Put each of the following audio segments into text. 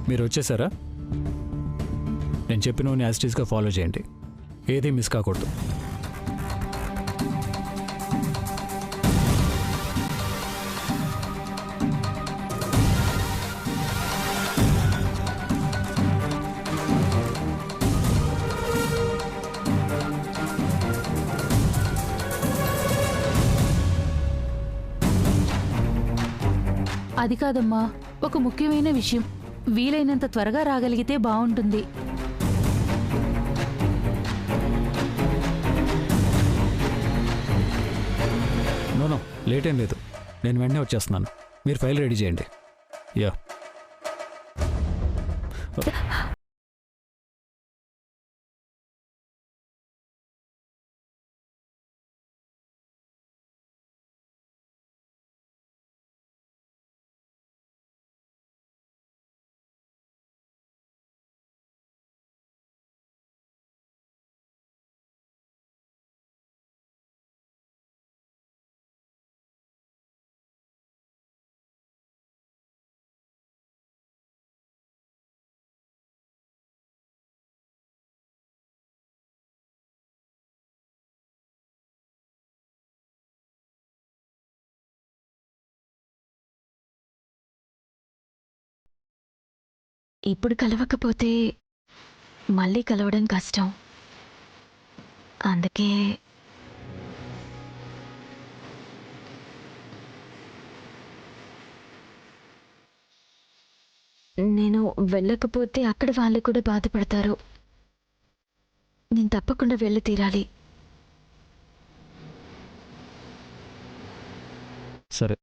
మీరు వచ్చేసారా? నేను చెప్పినవన్నీ యాజ్ ఇట్ ఈస్గా ఫాలో చేయండి, ఏది మిస్ కాకూడదు. అది కాదమ్మా, ఒక ముఖ్యమైన విషయం. వీలైనంత త్వరగా రాగలిగితే బాగుంటుంది. నో, లేట్ ఏం లేదు. నేను వెంటనే వచ్చేస్తున్నాను. మీరు ఫైల్ రెడీ చేయండి. యా. ఇప్పుడు కలవకపోతే మళ్ళీ కలవడం కష్టం. అందుకే నేను వెళ్ళకపోతే అక్కడ వాళ్ళు కూడా బాధపడతారు. నేను తప్పకుండా వెళ్ళి తీరాలి. సరే.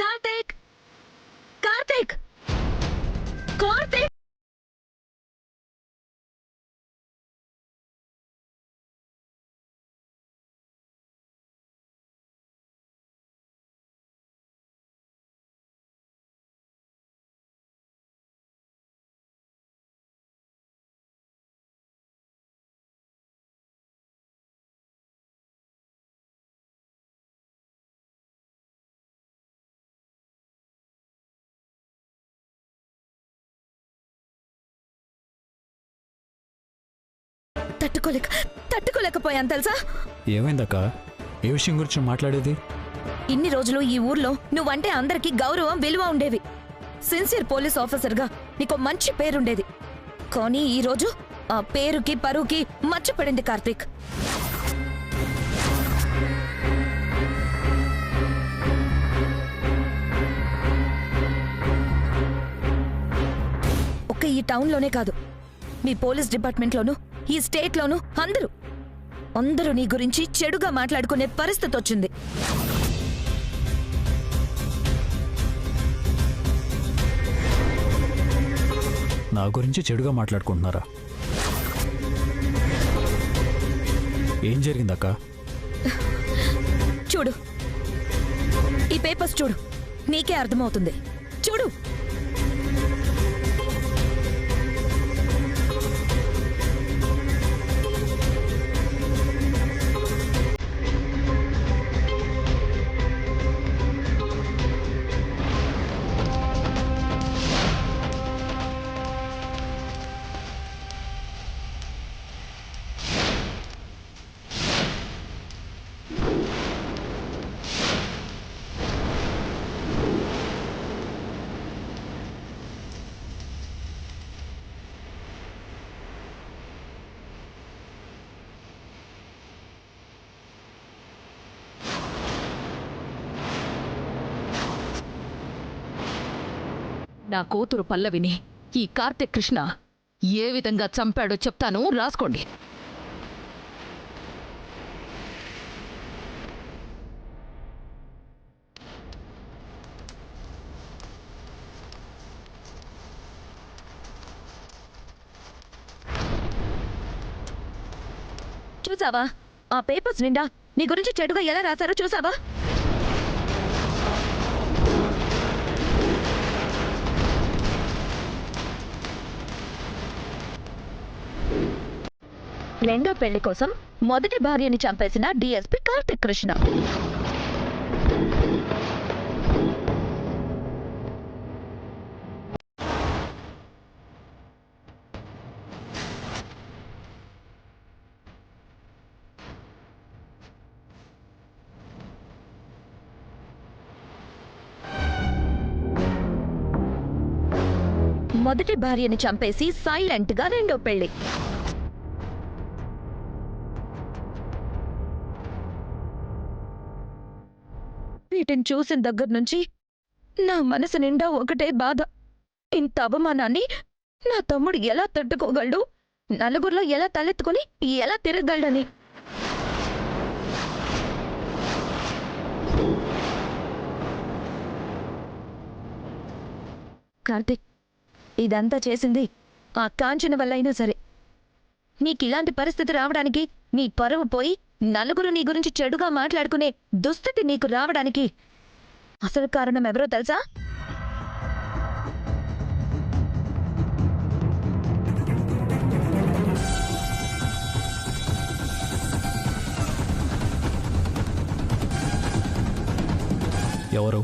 కార్తీక్, కార్తీక్, కార్తీక్! తట్టుకోలేకపోయాను తెలుసా? ఏమైందక్క? ఏ విషయం గురించి మాట్లాడేది? ఇన్ని రోజులు ఈ ఊర్లో నువ్వంటే అందరికీ గౌరవం, విలువ ఉండేవి. సిన్సియర్ పోలీస్ ఆఫీసర్గా నీకు మంచి పేరుండేది. కానీ ఈ రోజు ఆ పేరుకి పరువుకి మర్చిపడింది కార్తీక్. ఒక్క ఈ టౌన్లోనే కాదు, మీ పోలీస్ డిపార్ట్మెంట్లోనూ, ఈ స్టేట్లోనూ అందరూ నీ గురించి చెడుగా మాట్లాడుకునే పరిస్థితి వచ్చింది. నా గురించి చెడుగా మాట్లాడుకుంటున్నారా? ఏం జరిగిందక్క? చూడు, ఈ పేపర్స్ చూడు, నీకే అర్థమవుతుంది. చూడు. నా కూతురు పల్లవిని ఈ కార్తీక్ కృష్ణ ఏ విధంగా చంపాడో చెప్తాను, రాసుకోండి. చూసావా ఆ పేపర్స్ నిండా నీ గురించి చెడుగా ఎలా రాశారో చూసావా? రెండో పెళ్లి కోసం మొదటి భార్యని చంపేసిన డిఎస్పీ కార్తీక్ కృష్ణ. మొదటి భార్యని చంపేసి సైలెంట్ గా రెండో పెళ్లి. వీటిని చూసిన దగ్గర నుంచి నా మనసు నిండా ఒకటే బాధ. ఇంత అవమానాన్ని నా తమ్ముడు ఎలా తట్టుకోగలడు, నలుగురిలో ఎలా తలెత్తుకొని ఎలా తిరగలడని. కార్తీక్, ఇదంతా చేసింది ఆ కాంచన వల్ల అయినా సరే. నీకిలాంటి పరిస్థితి రావడానికి, నీ పరువు పోయి నలుగురు నీ గురించి చెడుగా మాట్లాడుకునే దుస్థితి నీకు రావడానికి అసలు కారణం ఎవరో తెలుసా? ఎవరు?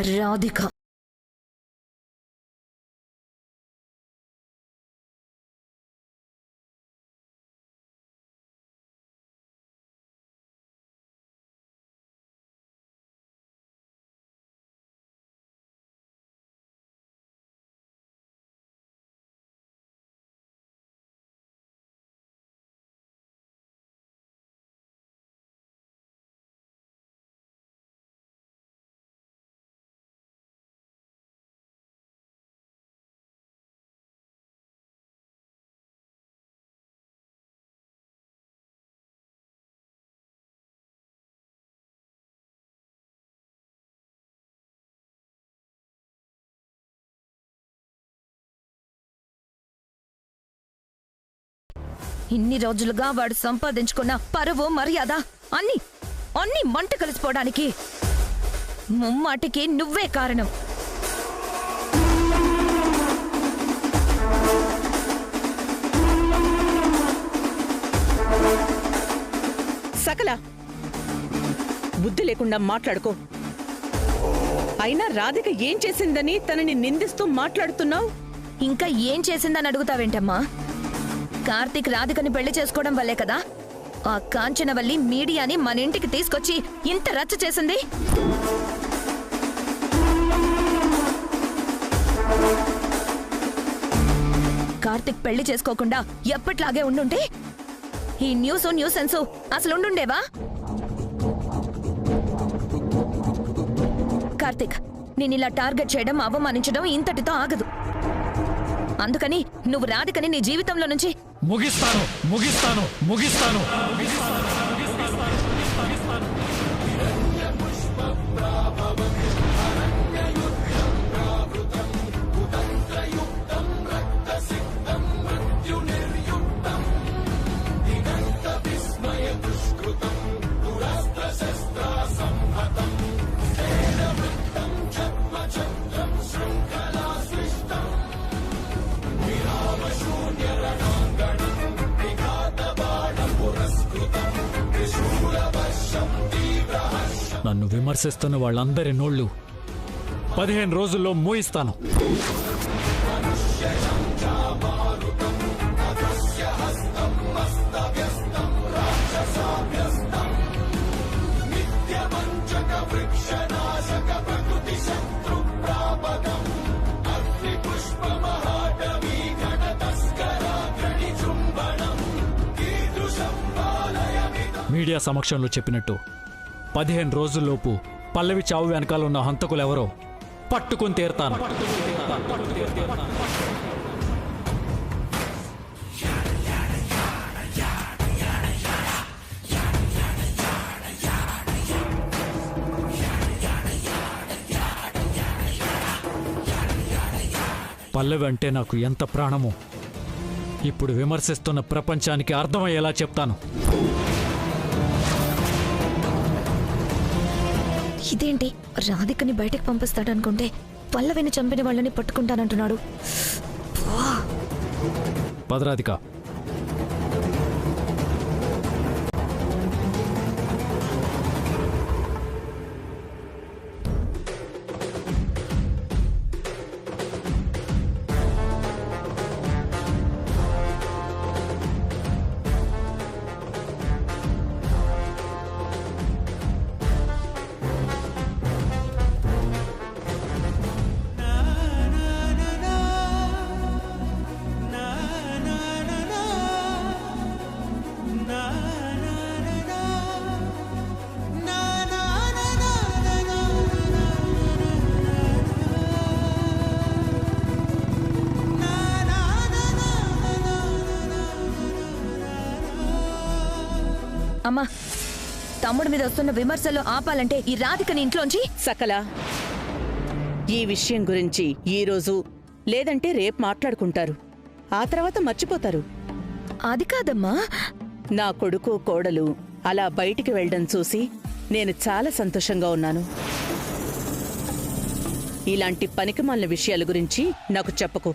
రాధిక. ఇన్ని రోజులుగా వాడు సంపాదించుకున్న పరువు, మర్యాద అన్ని అన్ని మంట కలిసిపోవడానికి ముమ్మాటికి నువ్వే కారణం. సకల బుద్ధి లేకుండా మాట్లాడుకో. అయినా రాధిక ఏం చేసిందని తనని నిందిస్తూ మాట్లాడుతున్నావు? ఇంకా ఏం చేసిందని అడుగుతావేంటమ్మా? కార్తీక్ రాధికని పెళ్లి చేసుకోవడం వల్లే కదా ఆ కాంచనవల్లి మీడియాని మన ఇంటికి తీసుకొచ్చి ఇంత రచ్చ చేసింది. కార్తీక్ పెళ్లి చేసుకోకుండా ఎప్పట్లాగే ఉండుంటే ఈ న్యూసెన్స్ అసలు ఉండుండేవా? కార్తీక్, నేను ఇలా టార్గెట్ చేయడం, అవమానించడం ఇంతటితో ఆగదు. అందుకని నువ్వు రాధికని నీ జీవితంలో నుంచి ముగిస్తాను ముగిస్తాను ముగిస్తాను నన్ను విమర్శిస్తున్న వాళ్ళందరి నోళ్ళు 15 రోజుల్లో మూయిస్తాను. మీడియా సమక్షంలో చెప్పినట్టు 15 రోజుల్లోపు పల్లవి చావు వెనకాల ఉన్న హంతకులెవరో పట్టుకుని తీరుతాను. పల్లవి అంటే నాకు ఎంత ప్రాణమో ఇప్పుడు విమర్శిస్తున్న ప్రపంచానికి అర్థమయ్యేలా చెప్తాను. ఇదేంటి, రాధికని బయటకు పంపిస్తాడనుకుంటే పల్లవిని చంపిన వాళ్ళని పట్టుకుంటానంటున్నాడు. పదరాధిక. అమ్మా, తమ్ముడి మీద వస్తున్న విమర్శలు ఆపాలంటే ఈ రాధికని ఇంట్లోంచి. సకల, ఈ విషయం గురించి ఈరోజు లేదంటే రేపు మాట్లాడుకుంటారు. ఆ తర్వాత మర్చిపోతారు. అది కాదమ్మా. నా కొడుకు కోడలు అలా బయటికి వెళ్ళడం చూసి నేను చాలా సంతోషంగా ఉన్నాను. ఇలాంటి పనికిమాలిన విషయాల గురించి నాకు చెప్పకు.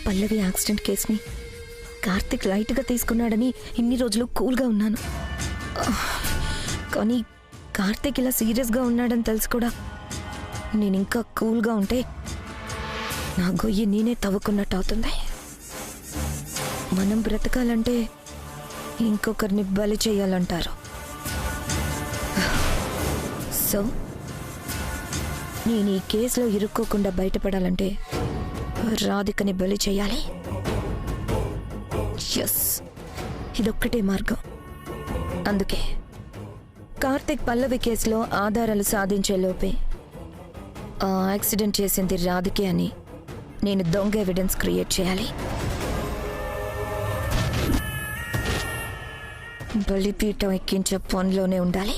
పల్లవి యాక్సిడెంట్ కేసుని కార్తిక్ లైట్గా తీసుకున్నాడని ఇన్ని రోజులు కూల్గా ఉన్నాను. కానీ కార్తిక్ ఇలా సీరియస్గా ఉన్నాడని తెలుసు కూడా నేను ఇంకా కూల్గా ఉంటే నా గొయ్యి నేనే తవ్వుకున్నట్టు అవుతుంది. మనం బ్రతకాలంటే ఇంకొకరిని బలి చేయాలంటారు. సో నేను ఈ కేసులో ఇరుక్కోకుండా బయటపడాలంటే రాధికని బలి చేయాలి. ఎస్, ఇదొక్కటే మార్గం. అందుకే కార్తిక్ పల్లవి కేసులో ఆధారాలు సాధించే లోపే ఆ యాక్సిడెంట్ చేసింది రాధికే అని నేను దొంగ ఎవిడెన్స్ క్రియేట్ చేయాలి. బలిపీఠం ఎక్కించే పనిలోనే ఉండాలి.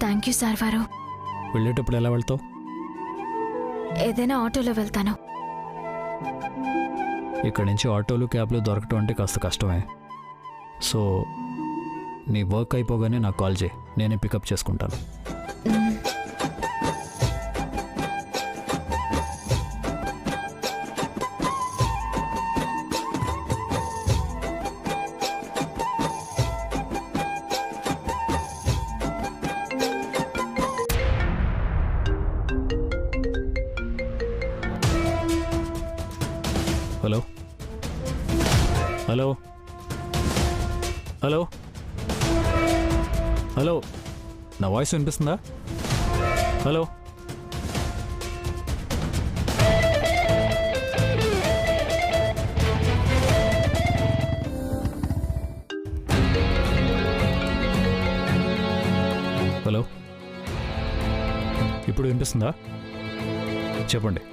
థ్యాంక్ యూ సార్ వారు. వెళ్ళేటప్పుడు ఎలా వెళ్తావు? ఏదైనా ఆటోలో వెళ్తాను. ఇక్కడి నుంచి ఆటోలు క్యాబ్లు దొరకటం అంటే కాస్త కష్టమే. సో నీ వర్క్ అయిపోగానే నాకు కాల్ చేయి, నేనే పికప్ చేసుకుంటాను. హలో హలో హలో హలో, నా వాయిస్ వినిపిస్తుందా? హలో హలో, ఇప్పుడు వినిపిస్తుందా? చెప్పండి.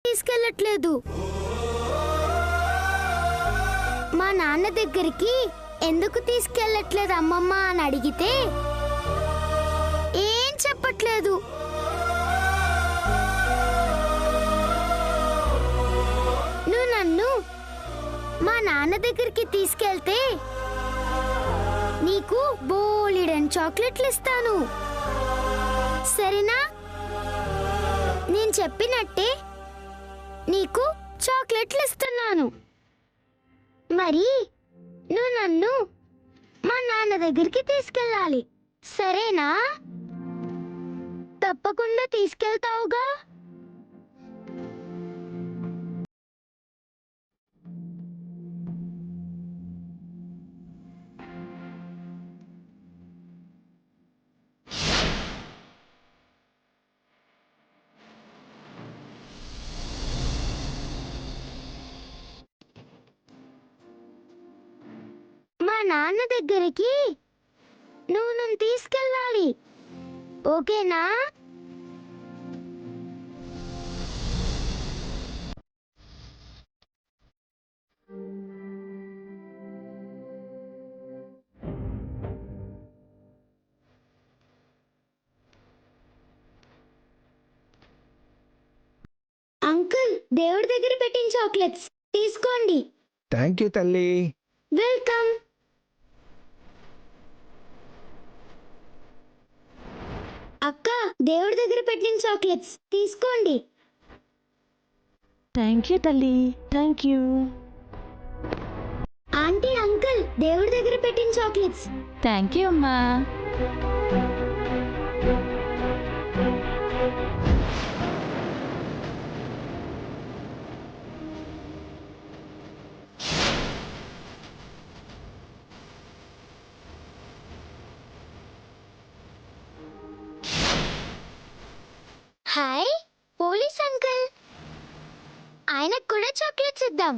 తీసుకెళ్ళట్లేదు. మా నాన్న దగ్గరికి ఎందుకు తీసుకెళ్ళట్లేదు అమ్మమ్మ అని అడిగితే ఏం చెప్పట్లేదు. నువ్వు నన్ను మా నాన్న దగ్గరికి తీసుకెళ్తే నీకు బోలెడన్ చాక్లెట్లు ఇస్తాను, సరేనా? నేను చెప్పినట్టే నీకు చాక్లెట్లు ఇస్తున్నాను. మరి నువ్వు నన్ను మా నాన్న దగ్గరికి తీసుకెళ్ళాలి, సరేనా? తప్పకుండా తీసుకెళ్తావుగా? మా నాన్న దగ్గరికి నువ్వు నన్ను తీసుకెళ్ళాలి, ఓకేనా? అంకుల్, దేవుడి దగ్గర పెట్టిన చాక్లెట్స్ తీసుకోండి. థ్యాంక్ యూ తల్లి. వెల్కమ్. అక్క, దేవుడి దగ్గర పెట్టిన చాక్లెట్స్ తీసుకోండి. థ్యాంక్ యూ తల్లి, థ్యాంక్ యూ. ఆంటీ, అంకుల్, దేవుడి దగ్గర పెట్టిన చాక్లెట్స్. థ్యాంక్ యూ అమ్మా. హాయ్ పోలీస్ అంకుల్, ఆయనకు కూడా చాక్లెట్స్ ఇద్దాం.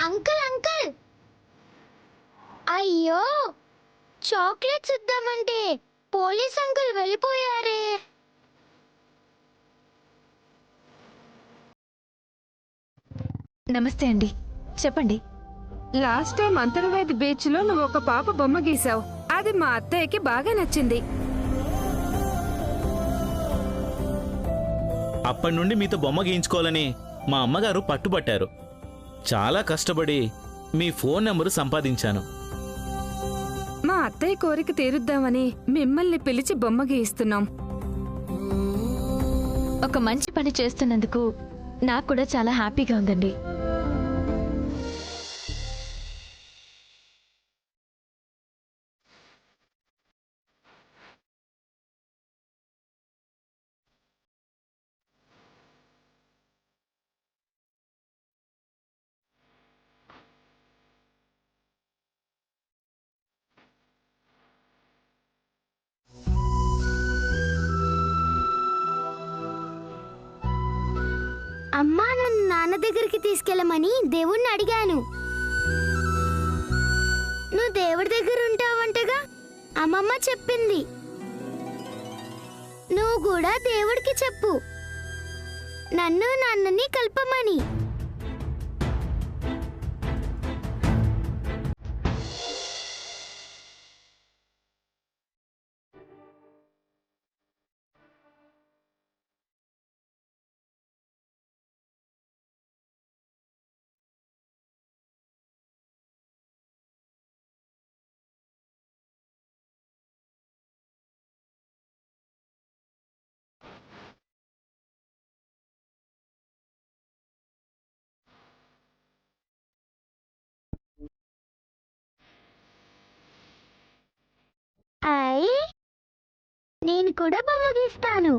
అంకుల్, అంకుల్, అయ్యో, చాక్లెట్స్ ఇద్దామంటే పోలీస్ అంకుల్ వెళ్ళిపోయారే. నమస్తే అండి, చెప్పండి. లాస్ట్ టైం అంతర్వేది బీచ్ లో నువ్వు ఒక పాప బొమ్మ గీసావు, అది మా అత్తయ్యకి బాగా నచ్చింది. అప్పటి నుండి మీతో బొమ్మ గీయించుకోవాలని మా అమ్మగారు పట్టుబట్టారు. చాలా కష్టపడి మీ ఫోన్ నెంబరు సంపాదించాను. మా అత్తయ్య కోరిక తీరుద్దామని మిమ్మల్ని పిలిచి బొమ్మ గీయిస్తున్నాం. ఒక మంచి పని చేస్తున్నందుకు నాకు కూడా చాలా హ్యాపీగా ఉందండి. అమ్మా, నన్ను నాన్న దగ్గరికి తీసుకెళ్ళమని దేవుణ్ణి అడిగాను. నువ్వు దేవుడి దగ్గర ఉంటావంటగా అమ్మమ్మ చెప్పింది. నువ్వు కూడా దేవుడికి చెప్పు, నన్ను నాన్నని కలపమని. నేను కూడా బొమ్మ గీస్తాను.